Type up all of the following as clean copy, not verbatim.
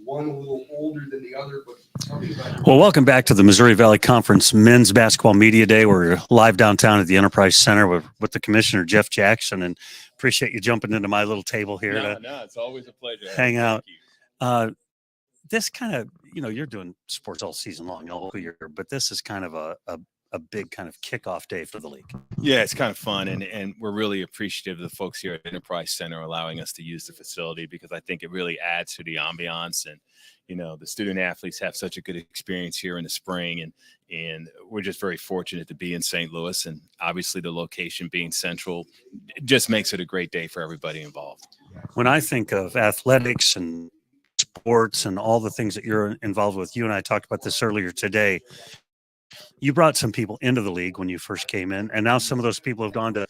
one a little older than the other, but tell me about it. Well, welcome back to the Missouri Valley Conference Men's Basketball Media Day. We're live downtown at the Enterprise Center with the Commissioner, Jeff Jackson, and appreciate you jumping into my little table here No, it's always a pleasure. hang out. This kind of, you're doing sports all season long, all year, but this is kind of a big kind of kickoff day for the league. Yeah, it's kind of fun, and we're really appreciative of the folks here at Enterprise Center allowing us to use the facility, because I think it really adds to the ambiance. And the student athletes have such a good experience here in the spring, and we're just very fortunate to be in St. Louis, and obviously the location being central just makes it a great day for everybody involved. When I think of athletics and sports and all the things that you're involved with, you and I talked about this earlier today. You brought some people into the league when you first came in, and now some of those people have gone to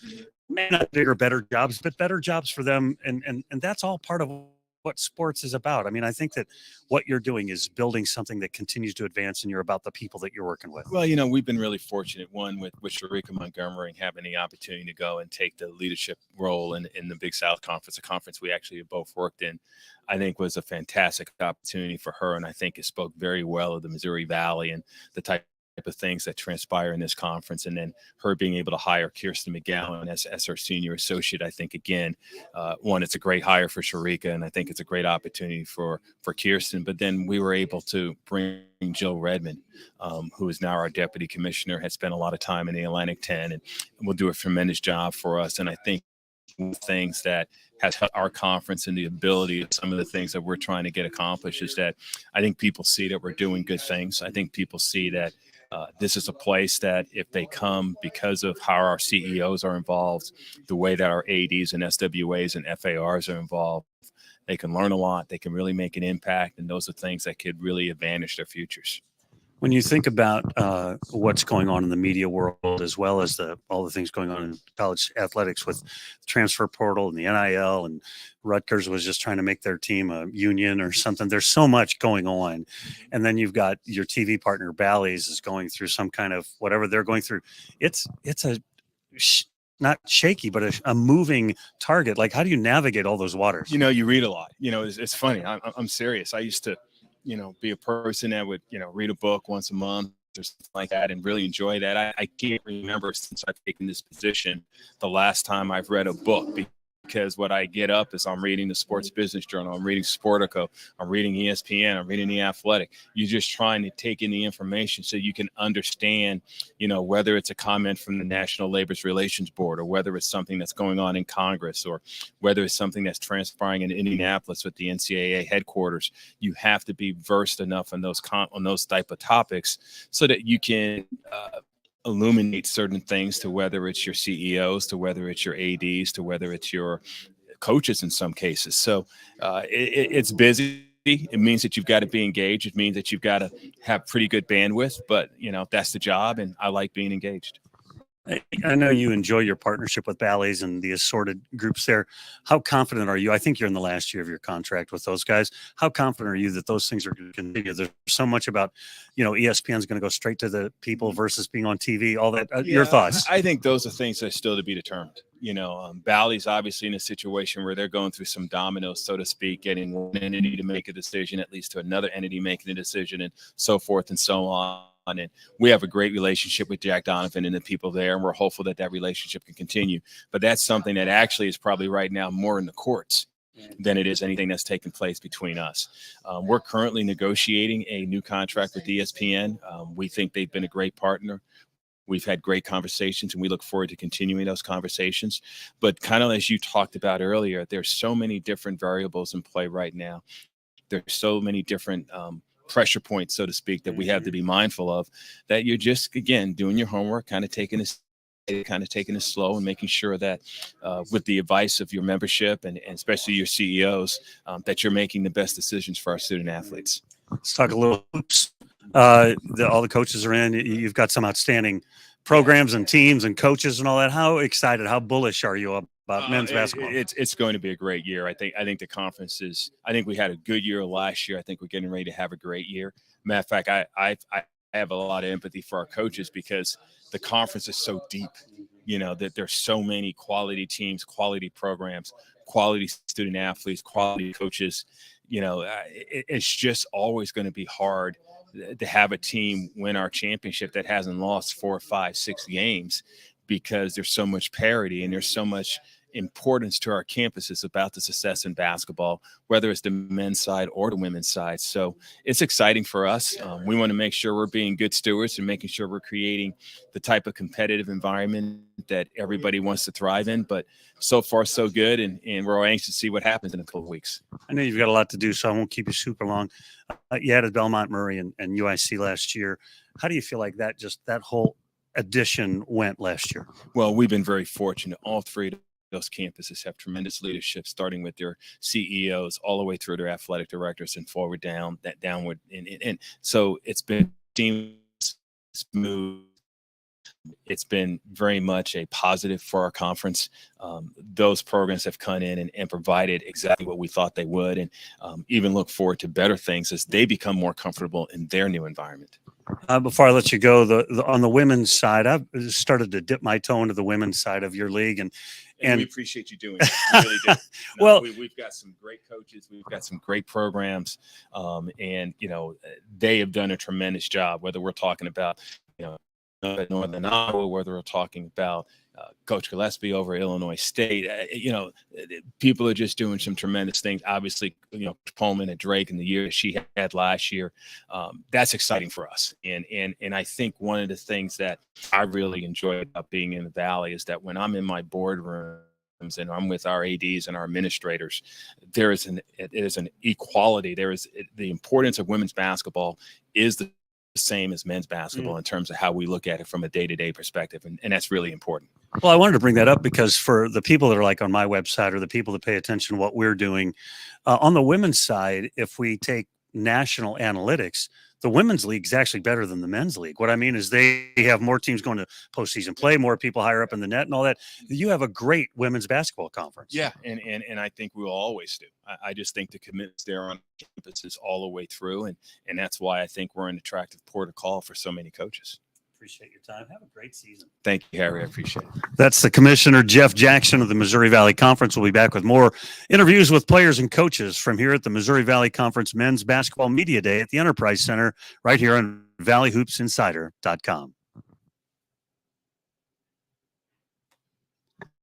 not bigger, better jobs, but better jobs for them. And that's all part of what sports is about. I mean, I think that what you're doing is building something that continues to advance, and you're about the people that you're working with. Well, we've been really fortunate, one, with Schroeder Montgomery, and having the opportunity to go and take the leadership role in the Big South Conference, a conference we actually have both worked in. I think was a fantastic opportunity for her, and I think it spoke very well of the Missouri Valley and the type of things that transpire in this conference. And then her being able to hire Kirsten McGowan as her senior associate, I think, again, one, it's a great hire for Sharika, and I think it's a great opportunity for Kirsten. But then we were able to bring Jill Redmond, who is now our deputy commissioner, has spent a lot of time in the Atlantic 10 and will do a tremendous job for us. And I think things that has helped our conference and the ability of some of the things that we're trying to get accomplished is that I think people see that we're doing good things. I think people see that this is a place that if they come because of how our CEOs are involved, the way that our ADs and SWAs and FARs are involved, they can learn a lot, they can really make an impact, and those are things that could really advantage their futures. When you think about what's going on in the media world, as well as all the things going on in college athletics with the transfer portal and the NIL, and Rutgers was just trying to make their team a union or something. There's so much going on. And then you've got your TV partner, Bally's, is going through some kind of whatever they're going through. It's not shaky, but a moving target. Like, how do you navigate all those waters? You read a lot. It's funny. I'm serious. I used to be a person that would, read a book once a month or something like that and really enjoy that. I can't remember since I've taken this position the last time I've read a book, because what I get up is I'm reading the Sports Business Journal, I'm reading Sportico, I'm reading ESPN, I'm reading The Athletic. You're just trying to take in the information so you can understand, whether it's a comment from the National Labor Relations Board, or whether it's something that's going on in Congress, or whether it's something that's transpiring in Indianapolis with the NCAA headquarters. You have to be versed enough on those type of topics so that you can illuminate certain things, to whether it's your CEOs, to whether it's your ADs, to whether it's your coaches in some cases. So it's busy. It means that you've got to be engaged. It means that you've got to have pretty good bandwidth, but that's the job, and I like being engaged. I know you enjoy your partnership with Bally's and the assorted groups there. How confident are you? I think you're in the last year of your contract with those guys. How confident are you that those things are going to continue? There's so much about, ESPN is going to go straight to the people versus being on TV, all that. Your thoughts? I think those are things that are still to be determined. Bally's obviously in a situation where they're going through some dominoes, so to speak, getting one entity to make a decision, at least to another entity making a decision, and so forth and so on. And we have a great relationship with Jack Donovan and the people there, and we're hopeful that that relationship can continue. But that's something that actually is probably right now more in the courts than it is anything that's taken place between us. We're currently negotiating a new contract with ESPN. We think they've been a great partner. We've had great conversations, and we look forward to continuing those conversations. But kind of as you talked about earlier, there's so many different variables in play right now. There's so many different pressure points, so to speak, that we have to be mindful of, that you're just, again, doing your homework, kind of taking it slow, and making sure that with the advice of your membership and especially your CEOs, that you're making the best decisions for our student athletes. Let's talk a little hoops. All the coaches are in. You've got some outstanding programs and teams and coaches and all that. How excited, how bullish are you about men's basketball? It's going to be a great year. I think the conference is. I think we had a good year last year. I think we're getting ready to have a great year. Matter of fact, I have a lot of empathy for our coaches, because the conference is so deep. That there's so many quality teams, quality programs, quality student athletes, quality coaches. it's just always going to be hard to have a team win our championship that hasn't lost 4, 5, 6 games, because there's so much parity and there's so much importance to our campuses about the success in basketball, whether it's the men's side or the women's side. So it's exciting for us. We want to make sure we're being good stewards and making sure we're creating the type of competitive environment that everybody wants to thrive in. But so far, so good. And we're all anxious to see what happens in a couple of weeks. I know you've got a lot to do, so I won't keep you super long. You had at Belmont Murray and UIC last year. How do you feel like that whole addition went last year? Well, we've been very fortunate. All three of those campuses have tremendous leadership, starting with their CEOs all the way through their athletic directors and forward downward. And so it's been smooth. It's been very much a positive for our conference. Those programs have come in and provided exactly what we thought they would, and even look forward to better things as they become more comfortable in their new environment. Before I let you go, on the women's side, I've started to dip my toe into the women's side of your league, and we appreciate you doing it. We really do. Well, we've got some great coaches. We've got some great programs, and they have done a tremendous job. Whether we're talking about Northern Iowa, whether we're talking about Coach Gillespie over at Illinois State, people are just doing some tremendous things. Obviously, Pullman and Drake in the year she had last year, that's exciting for us. And I think one of the things that I really enjoy about being in the Valley is that when I'm in my boardrooms and I'm with our ADs and our administrators, it is an equality. There is the importance of women's basketball is the same as men's basketball in terms of how we look at it from a day-to-day perspective, and that's really important. Well, I wanted to bring that up because for the people that are like on my website or the people that pay attention to what we're doing on the women's side, if we take national analytics, the women's league is actually better than the men's league. What I mean is they have more teams going to postseason play, more people higher up in the net and all that. You have a great women's basketball conference. Yeah, and I think we will always do. I just think the commitment's there on campuses all the way through, and that's why I think we're an attractive port of call for so many coaches. Appreciate your time. Have a great season. Thank you, Harry. I appreciate it. That's the Commissioner, Jeff Jackson of the Missouri Valley Conference. We'll be back with more interviews with players and coaches from here at the Missouri Valley Conference Men's Basketball Media Day at the Enterprise Center right here on ValleyHoopsInsider.com.